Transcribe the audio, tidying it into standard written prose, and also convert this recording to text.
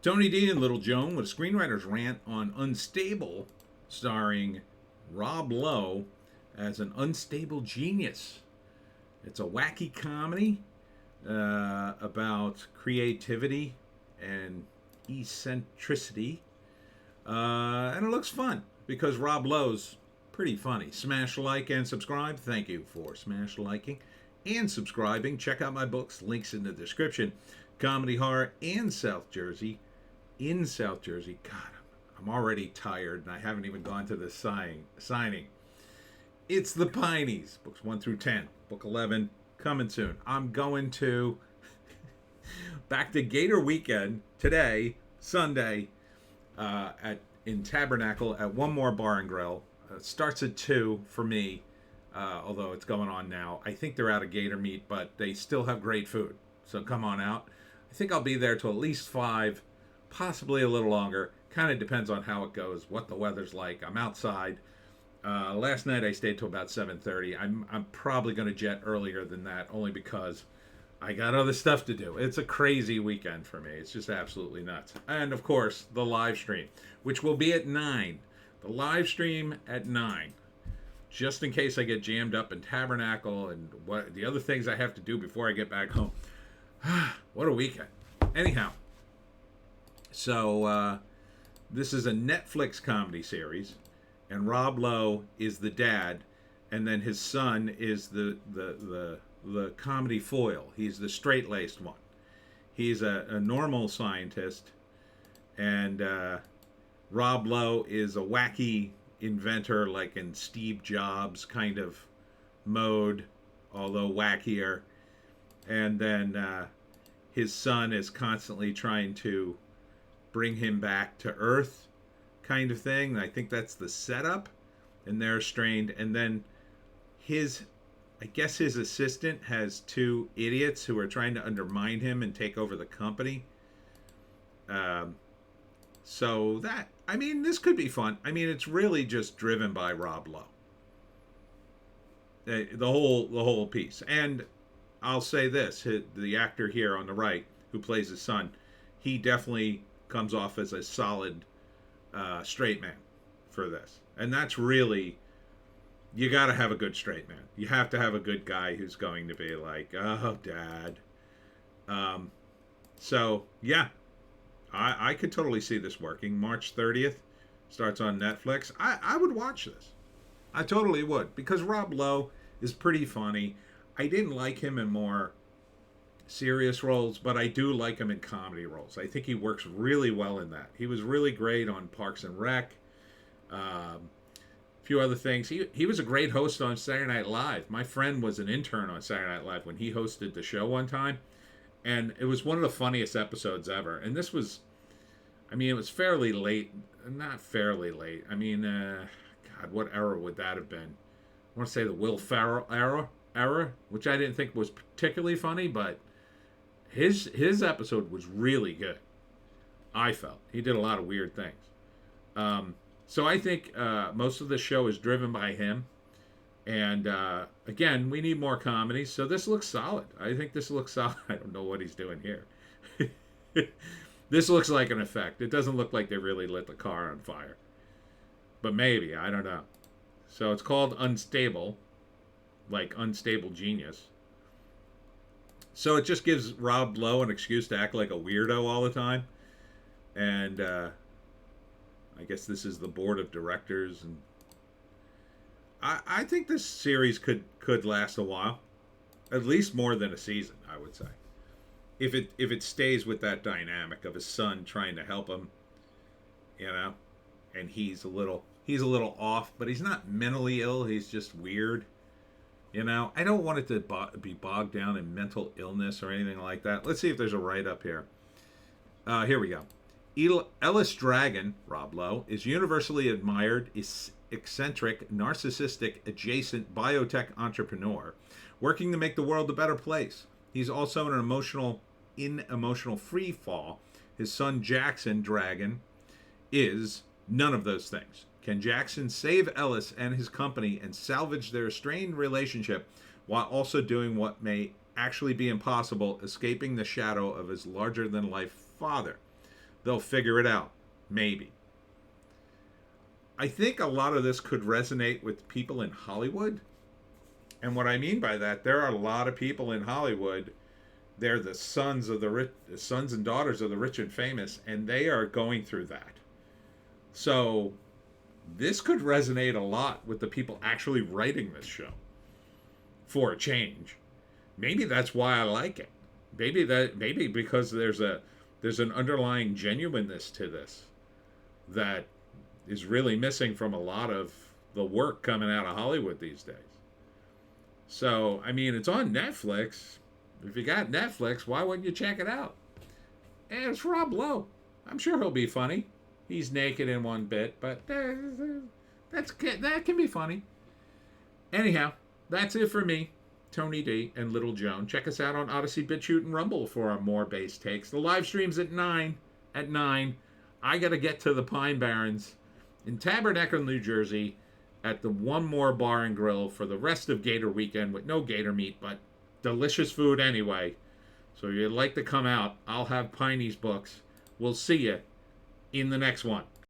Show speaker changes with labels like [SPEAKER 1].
[SPEAKER 1] Tony D and Little Joan with a screenwriter's rant on Unstable, starring Rob Lowe as an unstable genius. It's a wacky comedy about creativity and eccentricity. And it looks fun because Rob Lowe's pretty funny. Smash like and subscribe. Thank you for smash liking and subscribing. Check out my books. Links in the description. Comedy, horror, and South Jersey. In South Jersey. God, I'm already tired and I haven't even gone to the signing. It's the Pineys. Books 1 through 10. Book 11 coming soon. I'm going to back to Gator Weekend today, Sunday, in Tabernacle at One More Bar and Grill. Starts at 2 for me, although it's going on now. I think they're out of gator meat, but they still have great food. So come on out. I think I'll be there till at least 5, possibly a little longer. Kind of depends on how it goes, what the weather's like. I'm outside. Last night I stayed till about 7:30. I'm probably going to jet earlier than that, only because I got other stuff to do. It's a crazy weekend for me. It's just absolutely nuts. And of course, the live stream, which will be at 9. The live stream at 9. Just in case I get jammed up in Tabernacle and what the other things I have to do before I get back home. What a weekend. Anyhow, so this is a Netflix comedy series, and Rob Lowe is the dad, and then his son is the comedy foil. He's the straight-laced one. He's a normal scientist, and Rob Lowe is a wacky inventor, like in Steve Jobs kind of mode, although wackier. And then his son is constantly trying to bring him back to Earth, kind of thing. I think that's the setup, and they're strained. And then I guess his assistant has 2 idiots who are trying to undermine him and take over the company. So that, I mean, this could be fun. I mean, it's really just driven by Rob Lowe. The whole piece. And I'll say this, the actor here on the right who plays his son, he definitely comes off as a solid straight man for this. And that's really, you got to have a good straight man. You have to have a good guy who's going to be like, oh, Dad. So, yeah, I could totally see this working. March 30th starts on Netflix. I would watch this. I totally would, because Rob Lowe is pretty funny. I didn't like him in more serious roles, but I do like him in comedy roles. I think he works really well in that. He was really great on Parks and Rec. A few other things. He was a great host on Saturday Night Live. My friend was an intern on Saturday Night Live when he hosted the show one time, and it was one of the funniest episodes ever. And this was, I mean, it was fairly late. Not fairly late. I mean, God, what era would that have been? I want to say the Will Ferrell era, which I didn't think was particularly funny, but his episode was really good. I felt he did a lot of weird things. So I think most of the show is driven by him, and again, we need more comedy. So this looks solid. I think this looks solid. I don't know what he's doing here. This looks like an effect. It doesn't look like they really lit the car on fire, but maybe, I don't know. So it's called Unstable, like Unstable Genius. So it just gives Rob Lowe an excuse to act like a weirdo all the time. And I guess this is the board of directors. And I think this series could last a while. At least more than a season, I would say. If it stays with that dynamic of his son trying to help him, you know, and he's a little off, but he's not mentally ill, he's just weird. You know, I don't want it to be bogged down in mental illness or anything like that. Let's see if there's a write-up here. Here we go. Ellis Dragon, Rob Lowe, is universally admired, eccentric, narcissistic, adjacent biotech entrepreneur, working to make the world a better place. He's also an emotional free fall. His son Jackson Dragon is none of those things. Can Jackson save Ellis and his company and salvage their strained relationship while also doing what may actually be impossible, escaping the shadow of his larger-than-life father? they'll figure it out. Maybe. I think a lot of this could resonate with people in Hollywood. And what I mean by that, there are a lot of people in Hollywood. They're the sons of the rich, the sons and daughters of the rich and famous, and they are going through that. So this could resonate a lot with the people actually writing this show. For a change, maybe that's why I like it. Maybe because there's an underlying genuineness to this that is really missing from a lot of the work coming out of Hollywood these days. So, I mean, it's on Netflix. If you got Netflix, why wouldn't you check it out? And it's Rob Lowe. I'm sure he'll be funny. He's naked in one bit, but that can be funny. Anyhow, that's it for me, Tony D and Little Joan. Check us out on Odysee, Bitchute, and Rumble for our more base takes. The live stream's at 9. At 9. I got to get to the Pine Barrens in Tabernacle, New Jersey, at the One More Bar and Grill for the rest of Gator Weekend with no gator meat, but delicious food anyway. So if you'd like to come out, I'll have Pineys books. We'll see you in the next one.